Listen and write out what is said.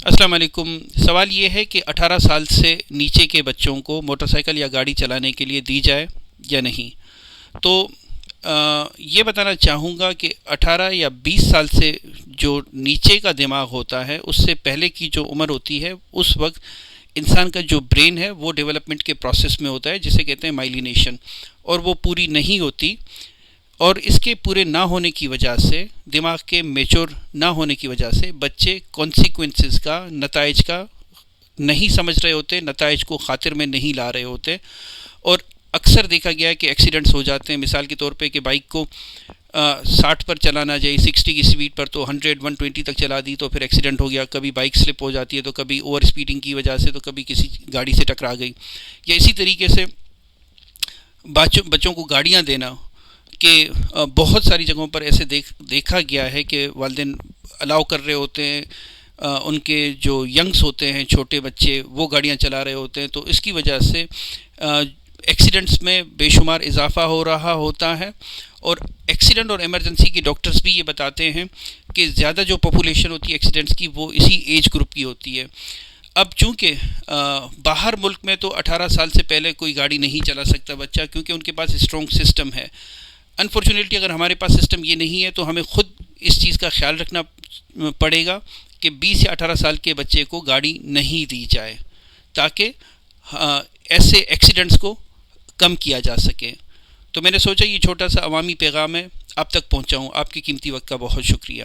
السلام علیکم۔ سوال یہ ہے کہ 18 سال سے نیچے کے بچوں کو موٹر سائیکل یا گاڑی چلانے کے لیے دی جائے یا نہیں۔ تو یہ بتانا چاہوں گا کہ 18 یا 20 سال سے جو نیچے کا دماغ ہوتا ہے، اس سے پہلے کی جو عمر ہوتی ہے، اس وقت انسان کا جو برین ہے وہ ڈیولپمنٹ کے پروسیس میں ہوتا ہے، جسے کہتے ہیں مائلینیشن، اور وہ پوری نہیں ہوتی، اور اس کے پورے نہ ہونے کی وجہ سے، دماغ کے میچور نہ ہونے کی وجہ سے بچے کانسیکوینسز کا، نتائج کا نہیں سمجھ رہے ہوتے، نتائج کو خاطر میں نہیں لا رہے ہوتے، اور اکثر دیکھا گیا ہے کہ ایکسیڈنٹس ہو جاتے ہیں۔ مثال کے طور پہ کہ بائک کو 60 پر چلانا چاہیے، 60 کی سپیڈ پر، تو 100 120 تک چلا دی تو پھر ایکسیڈنٹ ہو گیا۔ کبھی بائک سلپ ہو جاتی ہے، تو کبھی اوور اسپیڈنگ کی وجہ سے، تو کبھی کسی گاڑی سے ٹکرا گئی، یا اسی طریقے سے بچوں کو گاڑیاں دینا، کہ بہت ساری جگہوں پر ایسے دیکھا گیا ہے کہ والدین الاؤ کر رہے ہوتے ہیں، ان کے جو ینگس ہوتے ہیں، چھوٹے بچے، وہ گاڑیاں چلا رہے ہوتے ہیں، تو اس کی وجہ سے ایکسیڈنٹس میں بے شمار اضافہ ہو رہا ہوتا ہے۔ اور ایکسیڈنٹ اور ایمرجنسی کے ڈاکٹرز بھی یہ بتاتے ہیں کہ زیادہ جو پاپولیشن ہوتی ہے ایکسیڈنٹس کی، وہ اسی ایج گروپ کی ہوتی ہے۔ اب چونکہ باہر ملک میں تو 18 سال سے پہلے کوئی گاڑی نہیں چلا سکتا بچہ، کیونکہ ان کے پاس اسٹرانگ سسٹم ہے۔ انفارچونیٹلی اگر ہمارے پاس سسٹم یہ نہیں ہے، تو ہمیں خود اس چیز کا خیال رکھنا پڑے گا کہ 20 یا 18 سال کے بچے کو گاڑی نہیں دی جائے، تاکہ ایسے ایکسیڈنٹس کو کم کیا جا سکے۔ تو میں نے سوچا یہ چھوٹا سا عوامی پیغام ہے، آپ تک پہنچاؤں۔ آپ کے قیمتی وقت کا بہت شکریہ۔